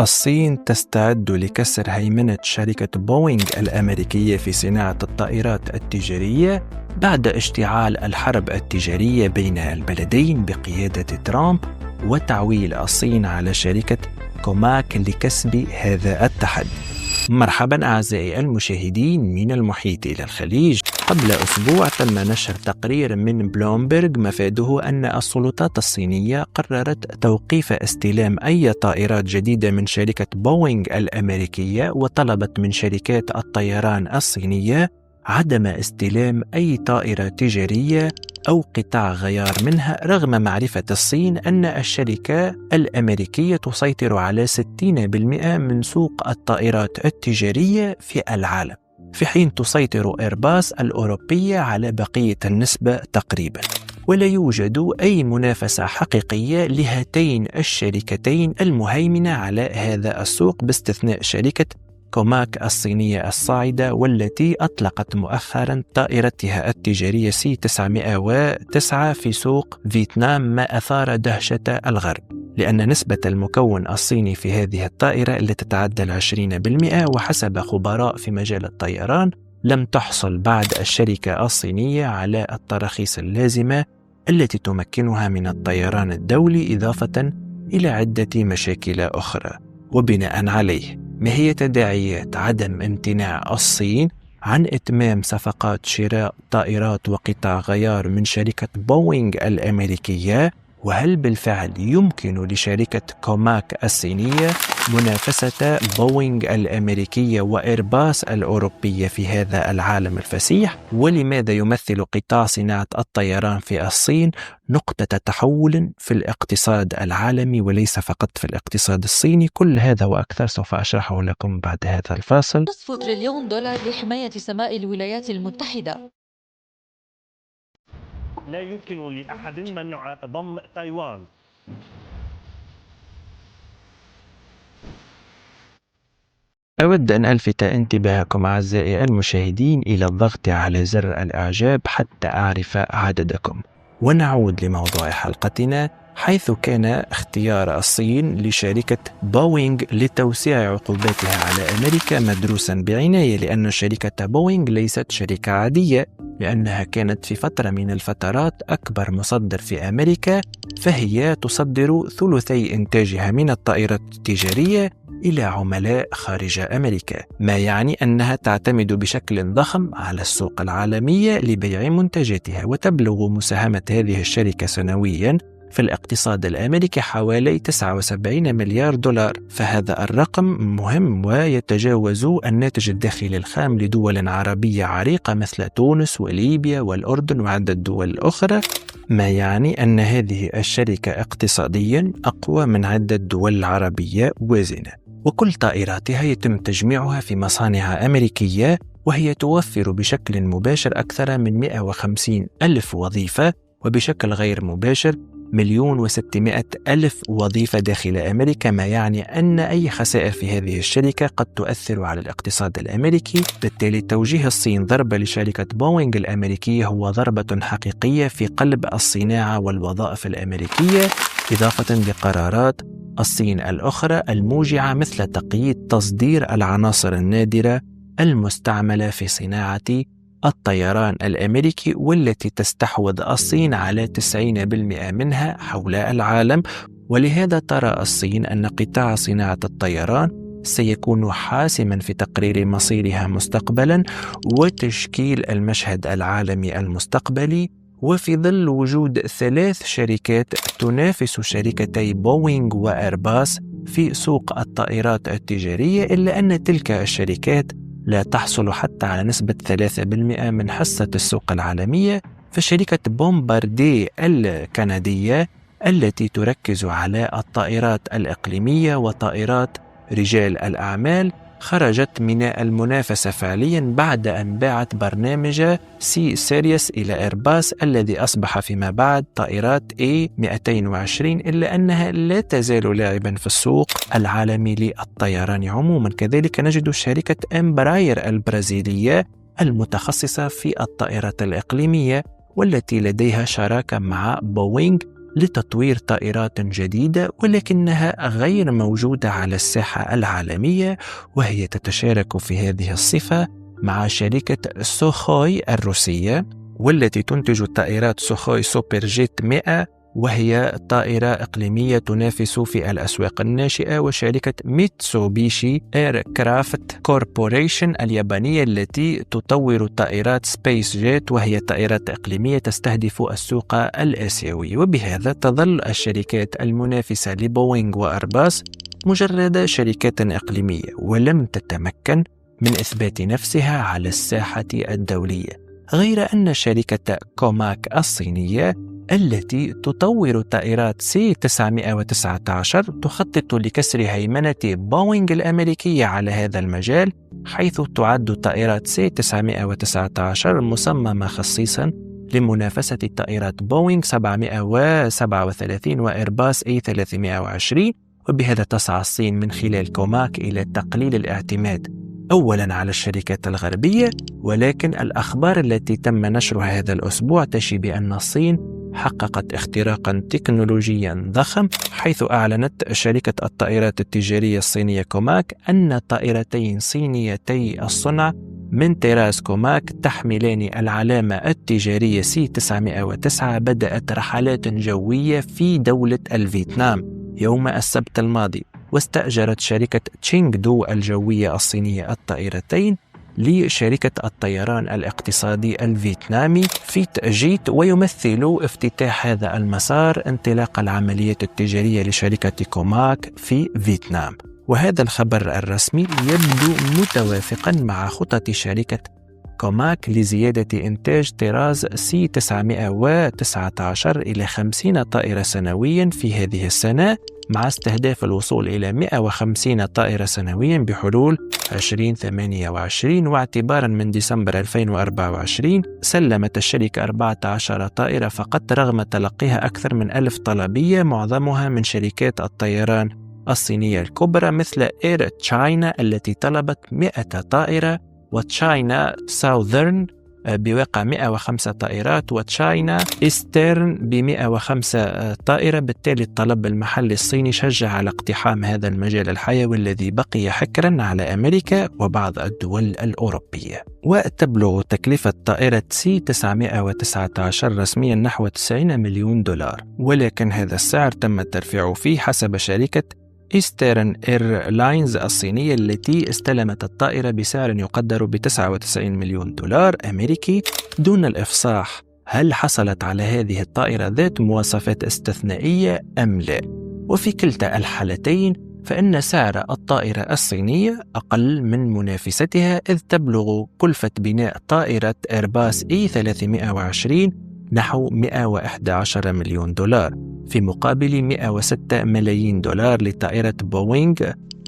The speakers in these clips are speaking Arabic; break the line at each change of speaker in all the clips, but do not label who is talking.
الصين تستعد لكسر هيمنة شركة بوينغ الأمريكية في صناعة الطائرات التجارية بعد اشتعال الحرب التجارية بين البلدين بقيادة ترامب وتعويل الصين على شركة كوماك لكسب هذا التحدي. مرحبا أعزائي المشاهدين من المحيط إلى الخليج. قبل أسبوع تم نشر تقرير من بلومبرغ مفاده أن السلطات الصينية قررت توقيف استلام أي طائرات جديدة من شركة بوينغ الأمريكية، وطلبت من شركات الطيران الصينية عدم استلام أي طائرة تجارية أو قطاع غيار منها، رغم معرفة الصين أن الشركة الأمريكية تسيطر على 60% من سوق الطائرات التجارية في العالم، في حين تسيطر إيرباص الأوروبية على بقية النسبة تقريبا. ولا يوجد أي منافسة حقيقية لهاتين الشركتين المهيمنة على هذا السوق، باستثناء شركة كوماك الصينية الصاعدة، والتي أطلقت مؤخرا طائرتها التجارية C909 في سوق فيتنام، ما أثار دهشة الغرب، لأن نسبة المكون الصيني في هذه الطائرة التي تتعدى 20%، وحسب خبراء في مجال الطيران لم تحصل بعد الشركة الصينية على التراخيص اللازمة التي تمكنها من الطيران الدولي، إضافة إلى عدة مشاكل أخرى. وبناء عليه، ما هي تداعيات عدم امتناع الصين عن إتمام صفقات شراء طائرات وقطع غيار من شركة بوينغ الأمريكية؟ وهل بالفعل يمكن لشركة كوماك الصينية منافسة بوينغ الأمريكية وإيرباص الأوروبية في هذا العالم الفسيح؟ ولماذا يمثل قطاع صناعة الطيران في الصين نقطة تحول في الاقتصاد العالمي وليس فقط في الاقتصاد الصيني؟ كل هذا وأكثر سوف أشرحه لكم بعد هذا الفاصل.
$5 تريليون لحماية سماء الولايات المتحدة.
لا يمكن لأحد منع ضم تايوان.
أود أن ألفت انتباهكم أعزائي المشاهدين إلى الضغط على زر الإعجاب حتى أعرف عددكم. ونعود لموضوع حلقتنا، حيث كان اختيار الصين لشركة بوينغ لتوسيع عقوباتها على أمريكا مدروسا بعناية، لأن شركة بوينغ ليست شركة عادية، لأنها كانت في فترة من الفترات أكبر مصدر في أمريكا، فهي تصدر ثلثي إنتاجها من الطائرات التجارية إلى عملاء خارج أمريكا، ما يعني أنها تعتمد بشكل ضخم على السوق العالمية لبيع منتجاتها. وتبلغ مساهمة هذه الشركة سنويا في الاقتصاد الأمريكي حوالي 79 مليار دولار، فهذا الرقم مهم ويتجاوز الناتج الداخلي الخام لدول عربية عريقة مثل تونس وليبيا والأردن وعدة دول أخرى، ما يعني أن هذه الشركة اقتصاديا أقوى من عدة دول عربية وازنة. وكل طائراتها يتم تجميعها في مصانع أمريكية، وهي توفر بشكل مباشر أكثر من 150 ألف وظيفة، وبشكل غير مباشر 1,600,000 وظيفة داخل أمريكا، ما يعني أن أي خسائر في هذه الشركة قد تؤثر على الاقتصاد الأمريكي. بالتالي توجيه الصين ضربة لشركة بوينغ الأمريكية هو ضربة حقيقية في قلب الصناعة والوظائف الأمريكية، إضافة لقرارات الصين الأخرى الموجعة مثل تقييد تصدير العناصر النادرة المستعملة في صناعة الطيران الأمريكي، والتي تستحوذ الصين على 90% منها حول العالم. ولهذا ترى الصين أن قطاع صناعة الطيران سيكون حاسما في تقرير مصيرها مستقبلا وتشكيل المشهد العالمي المستقبلي. وفي ظل وجود 3 شركات تنافس شركتي بوينغ وإيرباص في سوق الطائرات التجارية، إلا أن تلك الشركات لا تحصل حتى على نسبة 3% من حصة السوق العالمية. فشركة بومباردي الكندية التي تركز على الطائرات الإقليمية وطائرات رجال الأعمال خرجت من المنافسة فعليا بعد أن باعت برنامج سي سيريس إلى إيرباص الذي أصبح فيما بعد طائرات A220، إلا أنها لا تزال لاعبا في السوق العالمي للطيران عموما. كذلك نجد شركة إمبراير البرازيلية المتخصصة في الطائرات الإقليمية، والتي لديها شراكة مع بوينغ لتطوير طائرات جديدة، ولكنها غير موجودة على الساحة العالمية، وهي تتشارك في هذه الصفة مع شركة سوخوي الروسية، والتي تنتج طائرات سوخوي سوبر جيت 100، وهي طائرة إقليمية تنافس في الأسواق الناشئة، وشركة ميتسوبيشي إير كرافت كوربوريشن اليابانية التي تطور طائرات سبيس جيت، وهي طائرات إقليمية تستهدف السوق الآسيوي. وبهذا تظل الشركات المنافسة لبوينغ وأرباص مجرد شركات إقليمية، ولم تتمكن من إثبات نفسها على الساحة الدولية. غير أن شركة كوماك الصينية التي تطور طائرات C-919 تخطط لكسر هيمنة بوينغ الأمريكية على هذا المجال، حيث تعد طائرات C-919 مصممة خصيصا لمنافسة طائرات بوينغ 737 وإيرباص A320. وبهذا تسعى الصين من خلال كوماك إلى تقليل الاعتماد أولا على الشركات الغربية، ولكن الأخبار التي تم نشرها هذا الأسبوع تشي بأن الصين حققت اختراقا تكنولوجيا ضخم، حيث أعلنت شركة الطائرات التجارية الصينية كوماك أن طائرتين صينيتي الصنع من طراز كوماك تحملان العلامة التجارية C-909 بدأت رحلات جوية في دولة الفيتنام يوم السبت الماضي. واستأجرت شركة تشينغ دو الجوية الصينية الطائرتين لشركة الطيران الاقتصادي الفيتنامي فيت جيت، ويمثل افتتاح هذا المسار انطلاق العملية التجارية لشركة كوماك في فيتنام. وهذا الخبر الرسمي يبدو متوافقا مع خطط شركة كوماك لزيادة إنتاج طراز C-919 إلى 50 طائرة سنويا في هذه السنة، مع استهداف الوصول إلى 150 طائرة سنويا بحلول 2028. واعتبارا من ديسمبر 2024 سلمت الشركة 14 طائرة فقط، رغم تلقيها أكثر من 1000 طلبية، معظمها من شركات الطيران الصينية الكبرى مثل إير تشاينا التي طلبت 100 طائرة، وتشاينا ساوذرن بواقع 105 طائرات، وتشاينا إيسترن ب105 طائرة. بالتالي الطلب المحلي الصيني شجع على اقتحام هذا المجال الحيوي الذي بقي حكرا على أمريكا وبعض الدول الأوروبية. وتبلغ تكلفة طائرة C-919 رسميا نحو 90 مليون دولار، ولكن هذا السعر تم ترفيعه فيه حسب شركة إيسترن إيرلاينز الصينية التي استلمت الطائرة بسعر يقدر ب99 مليون دولار أمريكي، دون الإفصاح هل حصلت على هذه الطائرة ذات مواصفات استثنائية أم لا. وفي كلتا الحالتين فإن سعر الطائرة الصينية أقل من منافستها، إذ تبلغ كلفة بناء طائرة إيرباص A320 نحو 111 مليون دولار، في مقابل 106 ملايين دولار لطائرة بوينغ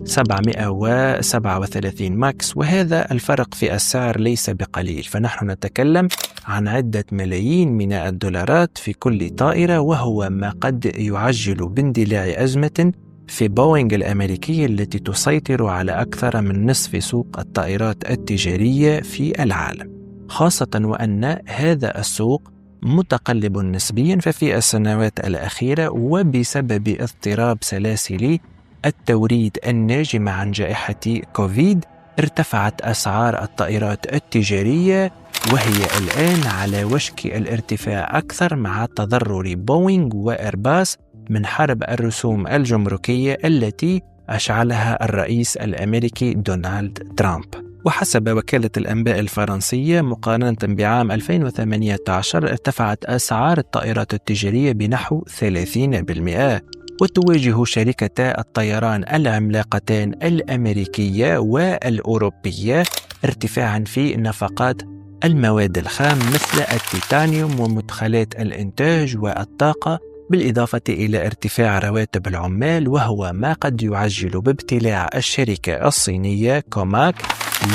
737 ماكس. وهذا الفرق في السعر ليس بقليل، فنحن نتكلم عن عدة ملايين من الدولارات في كل طائرة، وهو ما قد يعجل باندلاع أزمة في بوينغ الأمريكية التي تسيطر على أكثر من نصف سوق الطائرات التجارية في العالم، خاصة وأن هذا السوق متقلب نسبيا. ففي السنوات الأخيرة وبسبب اضطراب سلاسل التوريد الناجمة عن جائحة كوفيد ارتفعت أسعار الطائرات التجارية، وهي الآن على وشك الارتفاع أكثر مع تضرر بوينغ وإيرباص من حرب الرسوم الجمركية التي أشعلها الرئيس الأمريكي دونالد ترامب. وحسب وكالة الأنباء الفرنسية مقارنة بعام 2018 ارتفعت أسعار الطائرات التجارية بنحو 30%، وتواجه شركتا الطيران العملاقتان الأمريكية والأوروبية ارتفاعا في نفقات المواد الخام مثل التيتانيوم ومدخلات الإنتاج والطاقة، بالإضافة إلى ارتفاع رواتب العمال، وهو ما قد يعجل بابتلاع الشركة الصينية كوماك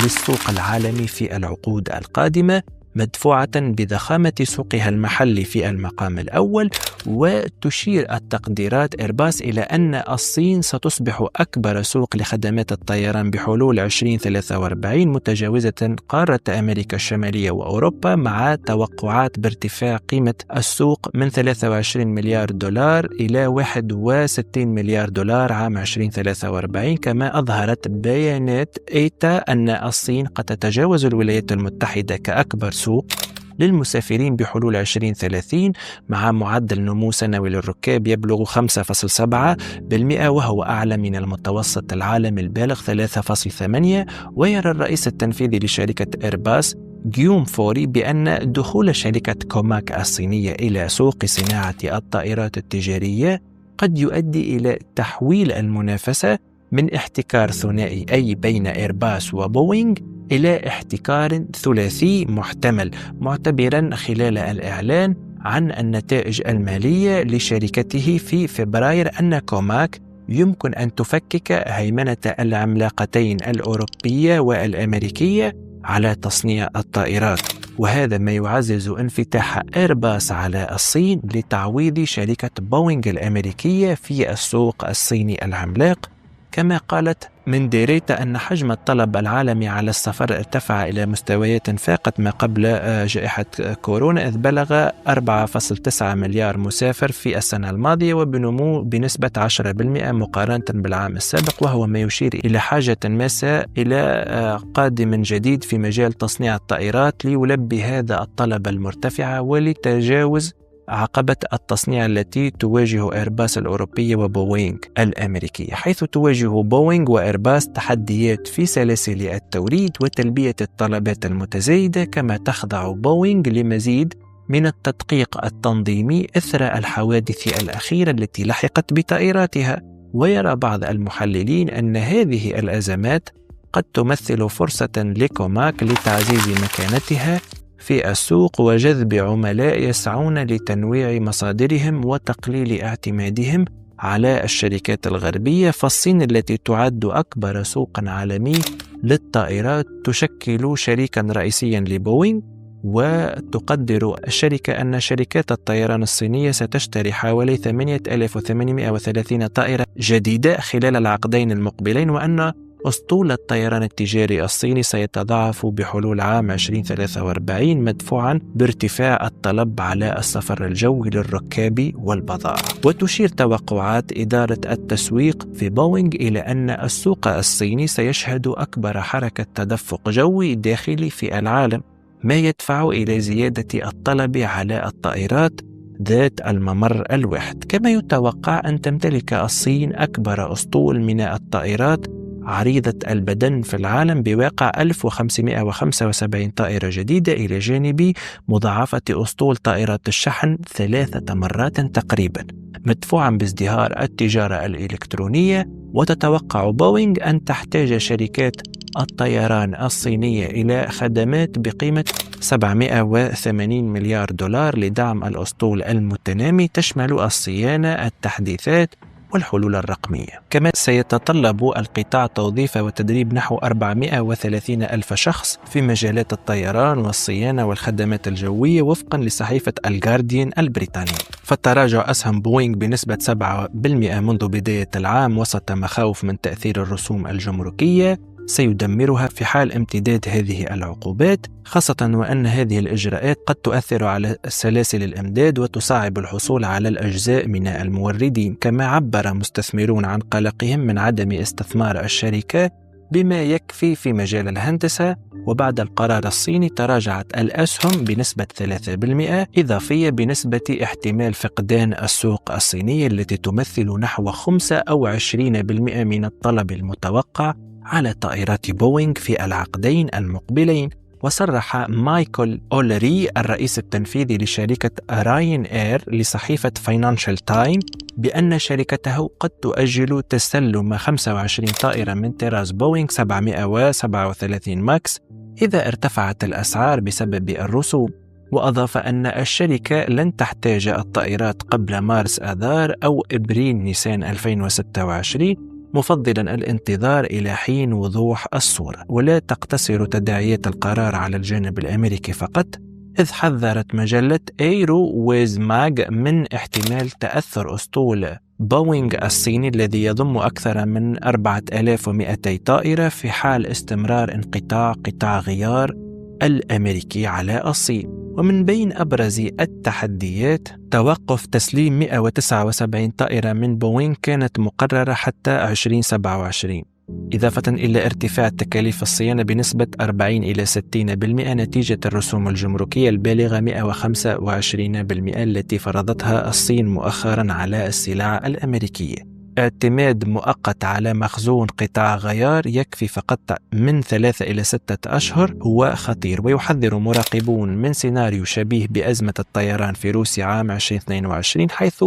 للسوق العالمي في العقود القادمة. مدفوعة بضخامة سوقها المحلي في المقام الأول. وتشير التقديرات إيرباص إلى أن الصين ستصبح أكبر سوق لخدمات الطيران بحلول 2043 متجاوزة قارة أمريكا الشمالية وأوروبا، مع توقعات بارتفاع قيمة السوق من 23 مليار دولار إلى 61 مليار دولار عام 2043. كما أظهرت بيانات إيتا أن الصين قد تتجاوز الولايات المتحدة كأكبر سوق للمسافرين بحلول 2030 مع معدل نمو سنوي للركاب يبلغ 5.7%، وهو أعلى من المتوسط العالمي البالغ 3.8%. ويرى الرئيس التنفيذي لشركة إيرباص جيوم فوري بأن دخول شركة كوماك الصينية إلى سوق صناعة الطائرات التجارية قد يؤدي إلى تحويل المنافسة من احتكار ثنائي أي بين إيرباص وبوينغ إلى احتكار ثلاثي محتمل، معتبرا خلال الإعلان عن النتائج المالية لشركته في فبراير أن كوماك يمكن أن تفكك هيمنة العملاقتين الأوروبية والأمريكية على تصنيع الطائرات، وهذا ما يعزز انفتاح إيرباص على الصين لتعويض شركة بوينغ الأمريكية في السوق الصيني العملاق. كما قالت منديريتا أن حجم الطلب العالمي على السفر ارتفع إلى مستويات فاقت ما قبل جائحة كورونا، إذ بلغ 4.9 مليار مسافر في السنة الماضية وبنمو بنسبة 10% مقارنة بالعام السابق، وهو ما يشير إلى حاجة ماسة إلى قادم جديد في مجال تصنيع الطائرات ليلبي هذا الطلب المرتفع ولتجاوز عقبة التصنيع التي تواجه إيرباص الأوروبية وبوينغ الأمريكية، حيث تواجه بوينغ وإيرباص تحديات في سلاسل التوريد وتلبية الطلبات المتزايدة. كما تخضع بوينغ لمزيد من التدقيق التنظيمي إثر الحوادث الأخيرة التي لحقت بطائراتها. ويرى بعض المحللين أن هذه الأزمات قد تمثل فرصة لكوماك لتعزيز مكانتها في السوق وجذب عملاء يسعون لتنويع مصادرهم وتقليل اعتمادهم على الشركات الغربية. فالصين التي تعد أكبر سوق عالمي للطائرات تشكل شريكا رئيسيا لبوينغ، وتقدر الشركة أن شركات الطيران الصينية ستشتري حوالي 8830 طائرة جديدة خلال العقدين المقبلين، وأن أسطول الطيران التجاري الصيني سيتضاعف بحلول عام 2043 مدفوعا بارتفاع الطلب على السفر الجوي للركاب والبضائع. وتشير توقعات إدارة التسويق في بوينغ إلى أن السوق الصيني سيشهد أكبر حركة تدفق جوي داخلي في العالم، ما يدفع إلى زيادة الطلب على الطائرات ذات الممر الواحد. كما يتوقع أن تمتلك الصين أكبر أسطول من الطائرات عريضة البدن في العالم بواقع 1575 طائرة جديدة، إلى جانب مضاعفة أسطول طائرات الشحن 3 مرات تقريبا، مدفوعا بازدهار التجارة الإلكترونية. وتتوقع بوينغ أن تحتاج شركات الطيران الصينية إلى خدمات بقيمة 780 مليار دولار لدعم الأسطول المتنامي، تشمل الصيانة، التحديثات والحلول الرقمية. كما سيتطلب القطاع توظيف وتدريب نحو 430 ألف شخص في مجالات الطيران والصيانة والخدمات الجوية وفقا لصحيفة الجارديان البريطانية. فتراجع أسهم بوينغ بنسبة 7% منذ بداية العام وسط مخاوف من تأثير الرسوم الجمركية سيدمرها في حال امتداد هذه العقوبات، خاصة وأن هذه الإجراءات قد تؤثر على سلاسل الإمداد وتصعب الحصول على الأجزاء من الموردين. كما عبر مستثمرون عن قلقهم من عدم استثمار الشركة بما يكفي في مجال الهندسة. وبعد القرار الصيني تراجعت الأسهم بنسبة 3% إضافية بنسبة احتمال فقدان السوق الصينية التي تمثل نحو 25% من الطلب المتوقع على طائرات بوينغ في العقدين المقبلين. وصرح مايكل أولري الرئيس التنفيذي لشركة راين إير لصحيفة فاينانشال تايم بأن شركته قد تؤجل تسلم 25 طائرة من طراز بوينغ 737 ماكس إذا ارتفعت الأسعار بسبب الرسوم. وأضاف أن الشركة لن تحتاج الطائرات قبل مارس آذار أو إبريل نيسان 2026، مفضلا الانتظار إلى حين وضوح الصورة. ولا تقتصر تداعيات القرار على الجانب الأمريكي فقط، إذ حذرت مجلة ايرو ويز ماج من احتمال تأثر أسطول بوينغ الصيني الذي يضم أكثر من 4200 طائرة في حال استمرار انقطاع قطاع غيار الأمريكي على الصين. ومن بين أبرز التحديات توقف تسليم 179 طائرة من بوينغ كانت مقررة حتى 2027، إضافة إلى ارتفاع تكاليف الصيانة بنسبة 40 إلى 60% نتيجة الرسوم الجمركية البالغة 125% التي فرضتها الصين مؤخرا على السلع الأمريكية. اعتماد مؤقت على مخزون قطاع غيار يكفي فقط من 3 إلى 6 أشهر هو خطير، ويحذر مراقبون من سيناريو شبيه بأزمة الطيران في روسيا عام 2022، حيث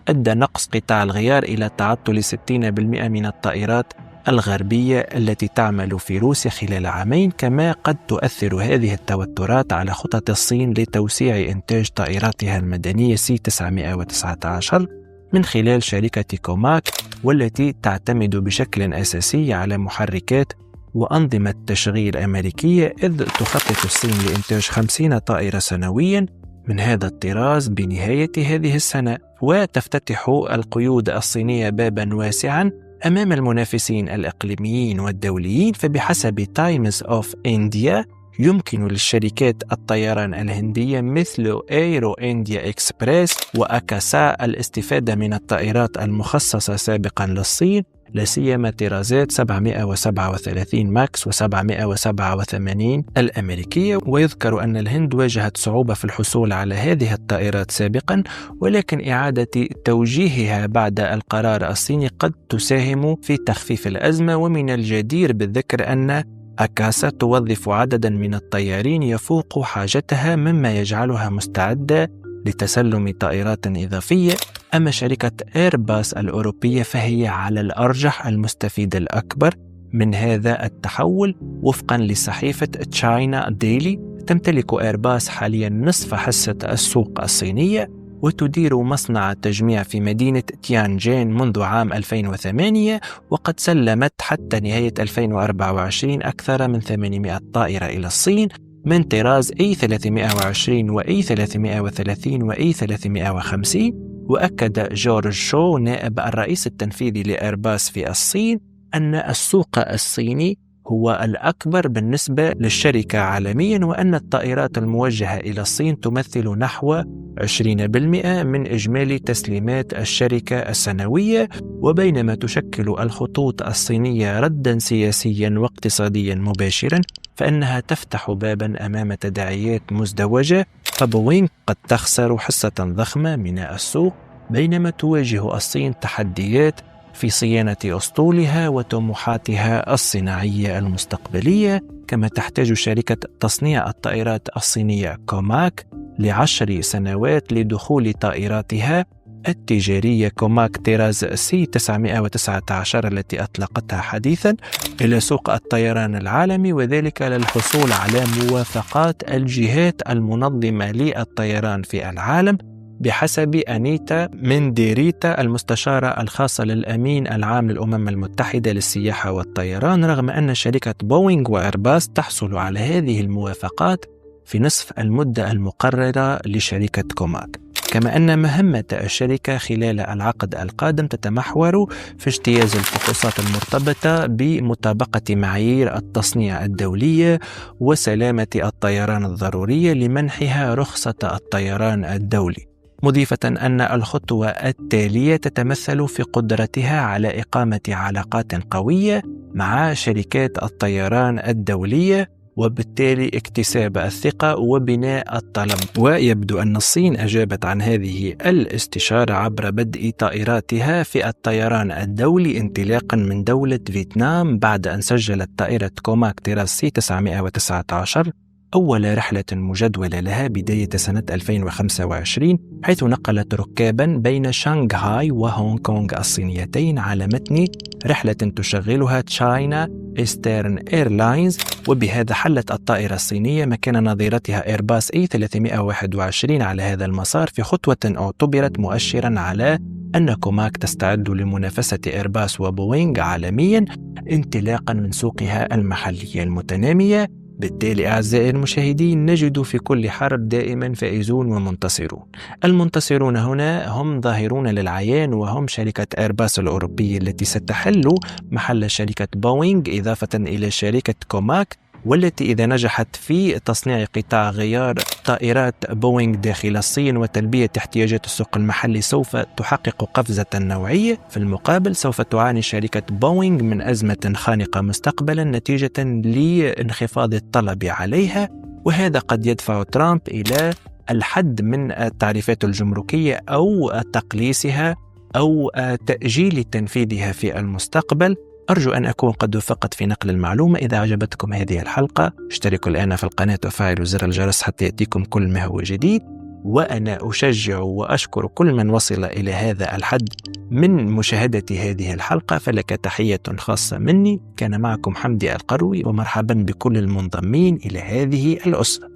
أدى نقص قطاع الغيار إلى تعطل 60% من الطائرات الغربية التي تعمل في روسيا خلال عامين. كما قد تؤثر هذه التوترات على خطط الصين لتوسيع إنتاج طائراتها المدنية C-919 من خلال شركة كوماك، والتي تعتمد بشكل أساسي على محركات وأنظمة تشغيل أمريكية، إذ تخطط الصين لإنتاج 50 طائرة سنويا من هذا الطراز بنهاية هذه السنة. وتفتتح القيود الصينية بابا واسعا أمام المنافسين الإقليميين والدوليين. فبحسب تايمز أوف إنديا يمكن للشركات الطيران الهندية مثل ايرو إنديا إكسبريس وأكاسا الاستفادة من الطائرات المخصصة سابقا للصين، لا سيما طرازات 737 ماكس و787 الأمريكية. ويذكر أن الهند واجهت صعوبة في الحصول على هذه الطائرات سابقا، ولكن إعادة توجيهها بعد القرار الصيني قد تساهم في تخفيف الأزمة. ومن الجدير بالذكر أن أكاسا توظف عددا من الطيارين يفوق حاجتها، مما يجعلها مستعدة لتسلم طائرات إضافية. أما شركة إيرباص الأوروبية فهي على الأرجح المستفيد الأكبر من هذا التحول. وفقا لصحيفة تشاينا ديلي تمتلك إيرباص حاليا نصف حصة السوق الصينية، وتدير مصنع تجميع في مدينة تيانجين منذ عام 2008، وقد سلمت حتى نهاية 2024 أكثر من 800 طائرة إلى الصين من طراز A320 و A330 و A350. وأكد جورج شو نائب الرئيس التنفيذي لإيرباص في الصين أن السوق الصيني هو الأكبر بالنسبة للشركة عالميا، وأن الطائرات الموجهة إلى الصين تمثل نحو 20% من إجمالي تسليمات الشركة السنوية. وبينما تشكل الخطوط الصينية ردا سياسيا واقتصاديا مباشرا، فإنها تفتح بابا أمام تداعيات مزدوجة. فبوينغ قد تخسر حصة ضخمة من السوق، بينما تواجه الصين تحديات في صيانة أسطولها وطموحاتها الصناعية المستقبلية. كما تحتاج شركة تصنيع الطائرات الصينية كوماك ل10 سنوات لدخول طائراتها التجارية كوماك طراز C-919 التي أطلقتها حديثا إلى سوق الطيران العالمي، وذلك للحصول على موافقات الجهات المنظمة للطيران في العالم، بحسب أنيتا منديريتا المستشارة الخاصة للأمين العام للأمم المتحدة للسياحة والطيران. رغم أن شركة بوينغ وإيرباص تحصل على هذه الموافقات في نصف المدة المقررة لشركة كوماك. كما أن مهمة الشركة خلال العقد القادم تتمحور في اجتياز الفحوصات المرتبطة بمطابقة معايير التصنيع الدولية وسلامة الطيران الضرورية لمنحها رخصة الطيران الدولي، مضيفة أن الخطوة التالية تتمثل في قدرتها على إقامة علاقات قوية مع شركات الطيران الدولية، وبالتالي اكتساب الثقة وبناء الطلب. ويبدو أن الصين أجابت عن هذه الاستشارة عبر بدء طائراتها في الطيران الدولي انطلاقا من دولة فيتنام، بعد أن سجلت طائرة كوماك طراز C-919 أول رحلة مجدولة لها بداية سنة 2025، حيث نقلت ركابا بين شانغهاي وهونغ كونغ الصينيتين على متن رحلة تشغلها تشاينا إيسترن إيرلاينز. وبهذا حلت الطائرة الصينية مكان نظيرتها إيرباص A321 على هذا المسار، في خطوة اعتبرت مؤشرا على أن كوماك تستعد لمنافسة إيرباص وبوينغ عالميا انطلاقا من سوقها المحلية المتنامية. بالتالي أعزائي المشاهدين نجد في كل حرب دائما فائزون ومنتصرون. المنتصرون هنا هم ظاهرون للعيان، وهم شركة إيرباص الأوروبية التي ستحل محل شركة بوينغ، إضافة إلى شركة كوماك، والتي إذا نجحت في تصنيع قطاع غيار طائرات بوينغ داخل الصين وتلبية احتياجات السوق المحلي سوف تحقق قفزة نوعية. في المقابل سوف تعاني شركة بوينغ من أزمة خانقة مستقبلا نتيجة لانخفاض الطلب عليها، وهذا قد يدفع ترامب إلى الحد من التعريفات الجمركية أو تقليصها أو تأجيل تنفيذها في المستقبل. أرجو أن أكون قد وفقت في نقل المعلومة. إذا أعجبتكم هذه الحلقة اشتركوا الآن في القناة وفعلوا زر الجرس حتى يأتيكم كل ما هو جديد، وأنا أشجع وأشكر كل من وصل إلى هذا الحد من مشاهدة هذه الحلقة، فلك تحية خاصة مني. كان معكم حمدي القروي، ومرحبا بكل المنضمين إلى هذه الأسرة.